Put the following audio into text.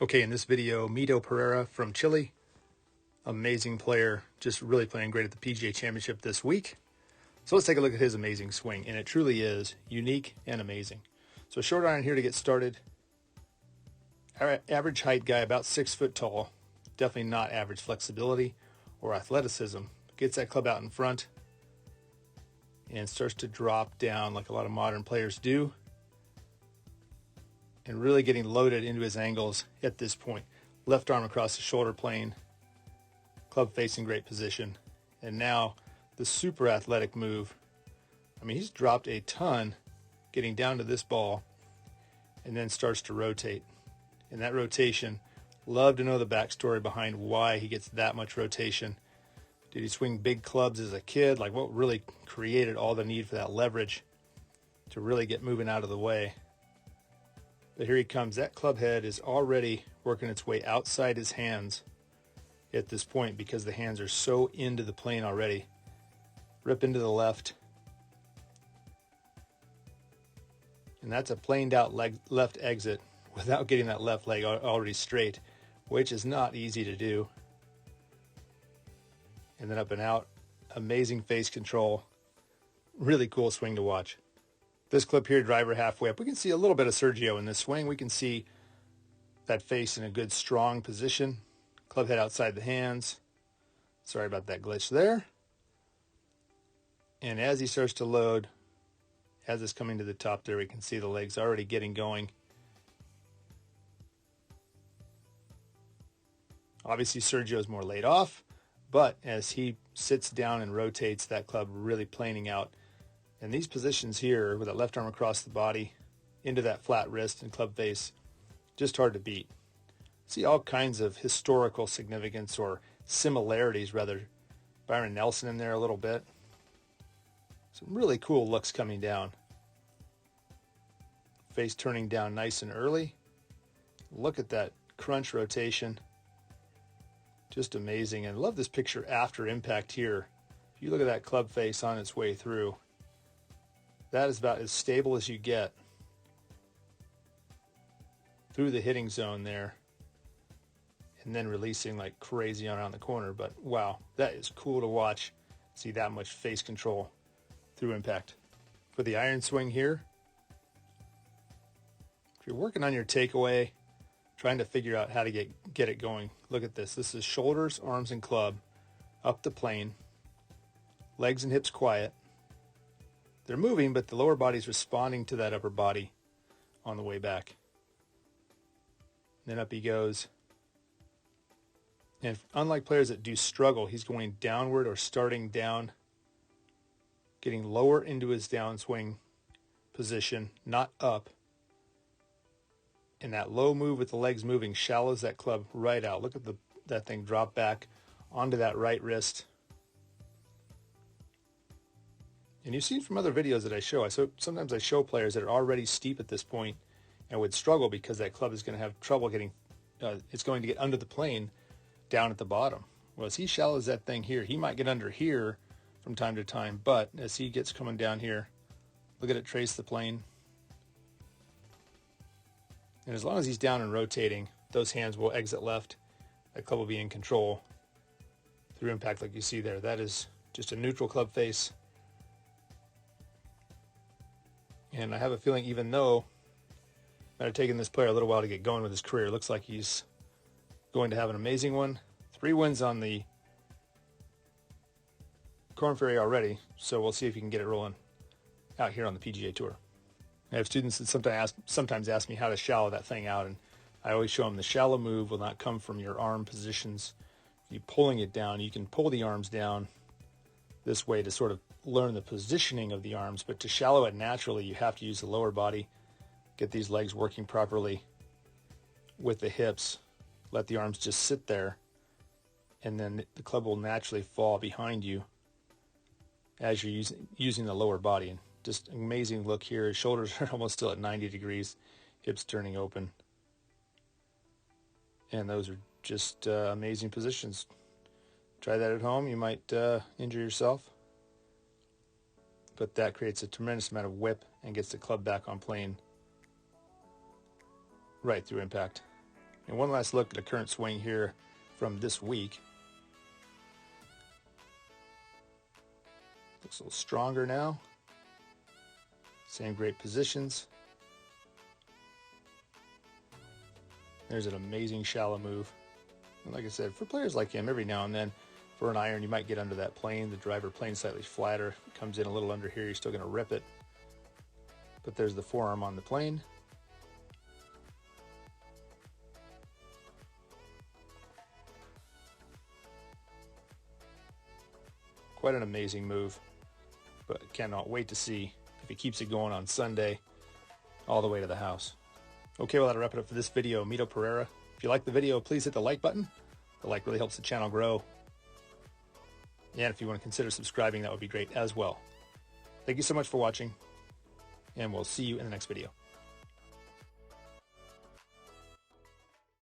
Okay, in this video, Mito Pereira from Chile, amazing player, just really playing great at the PGA Championship this week. So let's take a look at his amazing swing, and it truly is unique and amazing. So short iron here to get started. Average height guy, about 6 foot tall. Definitely not average flexibility or athleticism. Gets that club out in front and starts to drop down like a lot of modern players do, and really getting loaded into his angles at this point. Left arm across the shoulder plane, club facing great position. And now the super athletic move. I mean, he's dropped a ton getting down to this ball and then starts to rotate. And that rotation, love to know the backstory behind why he gets that much rotation. Did he swing big clubs as a kid? Like, what really created all the need for that leverage to really get moving out of the way? But here he comes. That club head is already working its way outside his hands at this point because the hands are so into the plane already. Rip into the left. And that's a planed out left exit without getting that left leg already straight, which is not easy to do. And then up and out. Amazing face control. Really cool swing to watch. This clip here, driver halfway up, we can see a little bit of Sergio in this swing. We can see that face in a good strong position. Club head outside the hands. Sorry about that glitch there. And as he starts to load, as it's coming to the top there, we can see the legs already getting going. Obviously Sergio is more laid off, but as he sits down and rotates, that club really planing out. And these positions here, with that left arm across the body, into that flat wrist and club face, just hard to beat. See all kinds of historical significance, or similarities rather. Byron Nelson in there a little bit. Some really cool looks coming down. Face turning down nice and early. Look at that crunch rotation. Just amazing. And love this picture after impact here. If you look at that club face on its way through, that is about as stable as you get through the hitting zone there, and then releasing like crazy around the corner. But wow, that is cool to watch. See that much face control through impact. For the iron swing here, if you're working on your takeaway, trying to figure out how to get it going, look at this. This is shoulders, arms, and club up the plane. Legs and hips quiet. They're moving, but the lower body's responding to that upper body on the way back. Then up he goes. And unlike players that do struggle, he's going downward or starting down, getting lower into his downswing position, not up. And that low move with the legs moving shallows that club right out. Look at that thing drop back onto that right wrist. And you've seen from other videos that I show, sometimes I show players that are already steep at this point and would struggle because that club is going to have trouble getting, it's going to get under the plane down at the bottom. Well, as he shallows that thing here, he might get under here from time to time, but as he gets coming down here, look at it trace the plane. And as long as he's down and rotating, those hands will exit left. That club will be in control through impact like you see there. That is just a neutral club face. And I have a feeling, even though it might have taken this player a little while to get going with his career, it looks like he's going to have an amazing one. 3 wins on the Korn Ferry already, so we'll see if he can get it rolling out here on the PGA Tour. I have students that sometimes ask me how to shallow that thing out, and I always show them the shallow move will not come from your arm positions. You pulling it down, you can pull the arms down this way to sort of learn the positioning of the arms, but to shallow it naturally, you have to use the lower body, get these legs working properly with the hips, let the arms just sit there, and then the club will naturally fall behind you as you're using the lower body. And just amazing look here. His shoulders are almost still at 90 degrees, hips turning open. And those are just amazing positions. Try that at home. You might injure yourself. But that creates a tremendous amount of whip and gets the club back on plane right through impact. And one last look at the current swing here from this week. Looks a little stronger now. Same great positions. There's an amazing shallow move. And like I said, for players like him, every now and then, for an iron, you might get under that plane. The driver plane slightly flatter. If it comes in a little under here, you're still going to rip it. But there's the forearm on the plane. Quite an amazing move. But cannot wait to see if he keeps it going on Sunday all the way to the house. Okay, well, that'll wrap it up for this video. Mito Pereira. If you like the video, please hit the like button. The like really helps the channel grow. And if you want to consider subscribing, that would be great as well. Thank you so much for watching, and we'll see you in the next video.